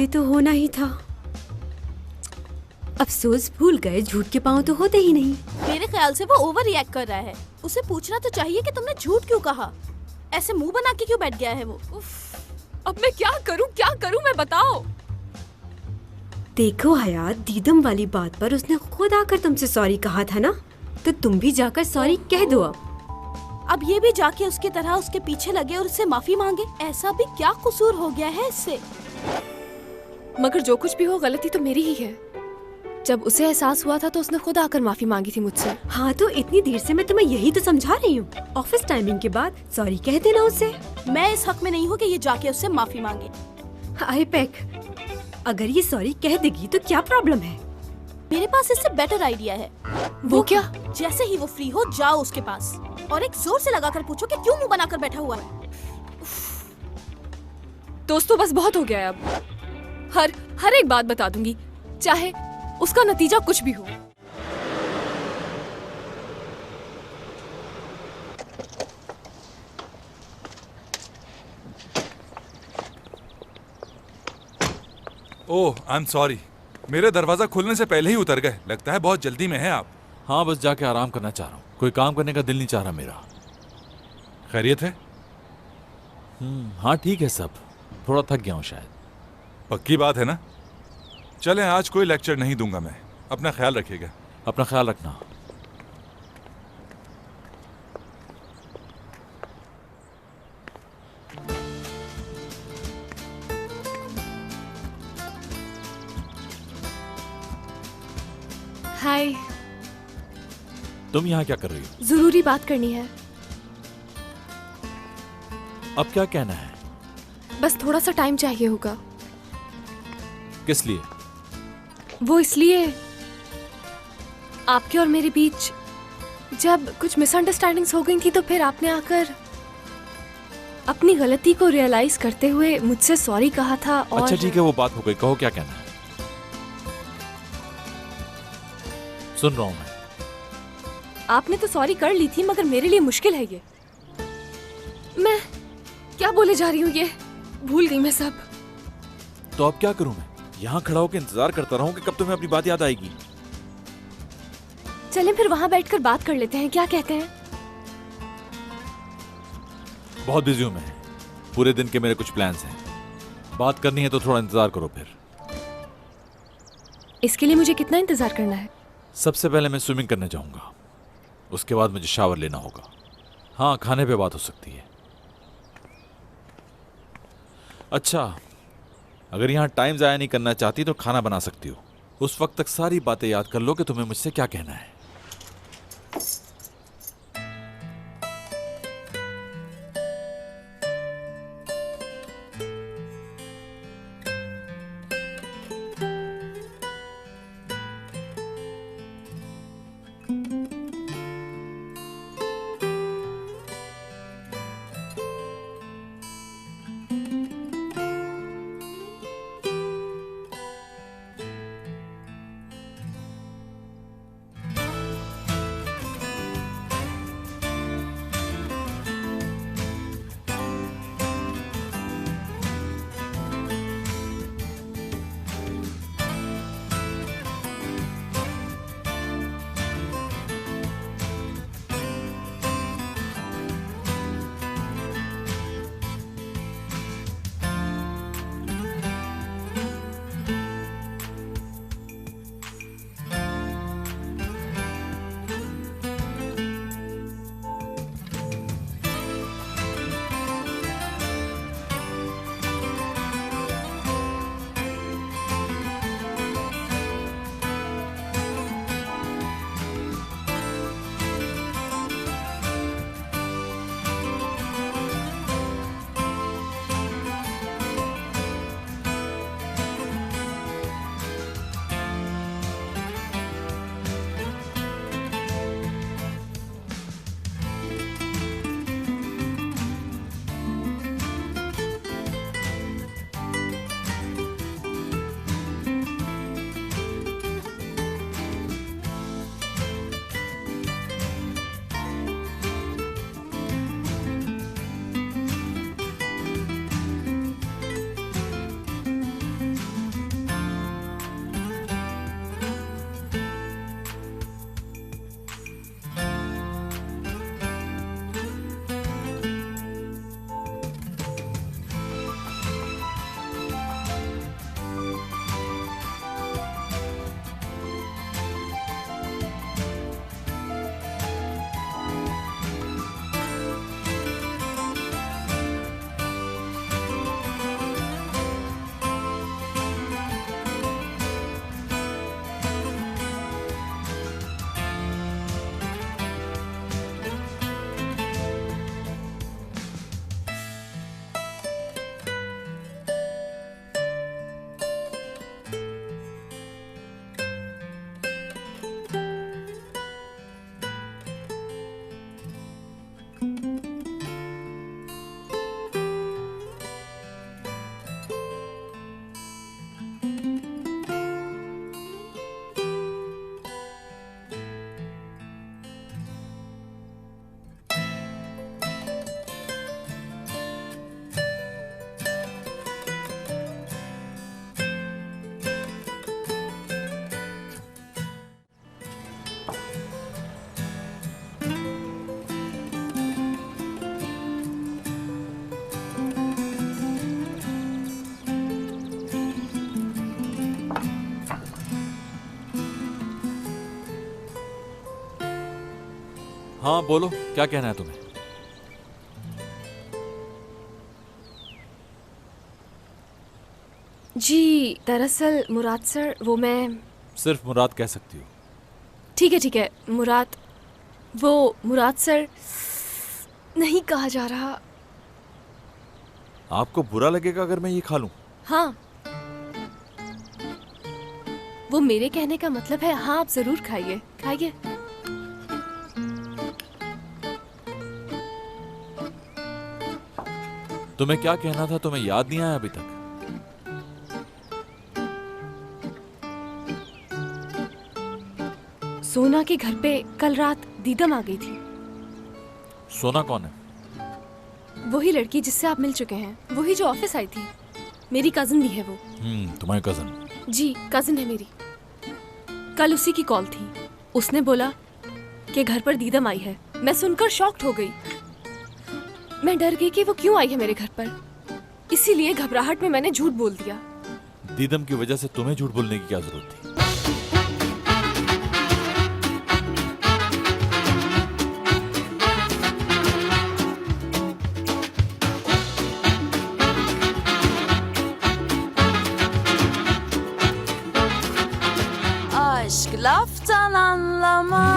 ये तो होना ही था। अफसोस, भूल गए, झूठ के पाँव तो होते ही नहीं। मेरे ख्याल से वो ओवर रिएक्ट कर रहा है। उसे पूछना तो चाहिए कि तुमने झूठ क्यों कहा। ऐसे मुंह बना के क्यों बैठ गया है वो। अब मैं क्या करूं मैं बताओ। देखो हयात, दीदम वाली बात पर उसने खुद आकर तुमसे सॉरी कहा था ना, तो तुम भी जाकर सॉरी कह दो। अब ये भी जाके उसकी तरह उसके पीछे लगे और उससे माफी मांगे। ऐसा भी क्या कसूर हो गया है इससे। मगर जो कुछ भी हो, गलती तो मेरी ही है। जब उसे एहसास हुआ था तो उसने खुद आकर माफी मांगी थी मुझसे। हाँ, तो इतनी देर से मैं तुम्हें यही तो समझा रही हूँ। ऑफिस टाइमिंग के बाद सॉरी कह देना उसे। मैं इस हक में नहीं हूँ कि ये जाके उससे माफी मांगे। आईपैक, अगर ये सॉरी कह देगी तो क्या प्रॉब्लम है? मेरे पास इससे बेटर आइडिया है। वो क्या? जैसे ही वो फ्री हो जाओ उसके पास और एक जोर से लगाकर पूछो कि क्यों मुंह बनाकर बैठा हुआ है। दोस्तों, बस बहुत हो गया है अब। हर एक बात बता दूंगी, चाहे उसका नतीजा कुछ भी हो। ओह, आई एम सॉरी। मेरे दरवाजा खुलने से पहले ही उतर गए। लगता है बहुत जल्दी में है आप। हाँ, बस जाके आराम करना चाह रहा हूँ। कोई काम करने का दिल नहीं चाह रहा मेरा। खैरियत है? हाँ ठीक है सब। थोड़ा थक गया हूँ शायद। पक्की बात है ना? चलें, आज कोई लेक्चर नहीं दूंगा मैं। अपना ख्याल रखिएगा। अपना ख्याल रखना। हाय। तुम यहाँ क्या कर रही हो? जरूरी बात करनी है। अब क्या कहना है? बस थोड़ा सा टाइम चाहिए होगा। किस लिए? वो इसलिए, आपके और मेरे बीच जब कुछ मिसअंडरस्टैंडिंग्स हो गई थी तो फिर आपने आकर अपनी गलती को रियलाइज करते हुए मुझसे सॉरी कहा था। और अच्छा ठीक है, वो बात हो गई। कहो क्या कहना है। सुन रहा हूं मैं। आपने तो सॉरी कर ली थी, मगर मेरे लिए मुश्किल है ये। मैं क्या बोले जा रही हूँ, ये भूल गई मैं सब। तो अब क्या करूं मैं? यहाँ खड़ा होकर इंतजार करता रहूं कि कब तुम्हें अपनी बात याद आएगी। चलें फिर वहां बैठकर बात कर लेते हैं, क्या कहते हैं? बहुत बिजी हूं मैं। पूरे दिन के मेरे कुछ प्लान्स हैं। बात करनी है तो थोड़ा इंतजार करो फिर। इसके लिए मुझे कितना इंतजार करना है? सबसे पहले मैं स्विमिंग करने जाऊंगा। उसके बाद मुझे शावर लेना होगा। हाँ, खाने पे बात हो सकती है। अच्छा, अगर यहाँ टाइम जाया नहीं करना चाहती तो खाना बना सकती हो। उस वक्त तक सारी बातें याद कर लो कि तुम्हें मुझसे क्या कहना है। हाँ बोलो, क्या कहना है तुम्हें? जी दरअसल मुराद सर, वो मैं सिर्फ मुराद कह सकती हो। ठीक है मुराद, वो मुराद सर नहीं कहा जा रहा। आपको बुरा लगेगा अगर मैं ये खा लूं? हाँ, वो मेरे कहने का मतलब है हाँ, आप जरूर खाइए खाइए। तुम्हें क्या कहना था, तुम्हें याद नहीं आया अभी तक? सोना के घर पे कल रात दीदम आ गई थी। सोना कौन है? वही लड़की जिससे आप मिल चुके हैं, वही जो ऑफिस आई थी। मेरी कजिन भी है वो। तुम्हारी कजन? जी कजिन है मेरी। कल उसी की कॉल थी। उसने बोला कि घर पर दीदम आई है। मैं सुनकर शॉक्ड हो गई। मैं डर गई कि वो क्यों आई है मेरे घर पर, इसीलिए घबराहट में मैंने झूठ बोल दिया। दीदम की वजह से तुम्हें झूठ बोलने की क्या जरूरत थी? Aşk laftan anlamaz.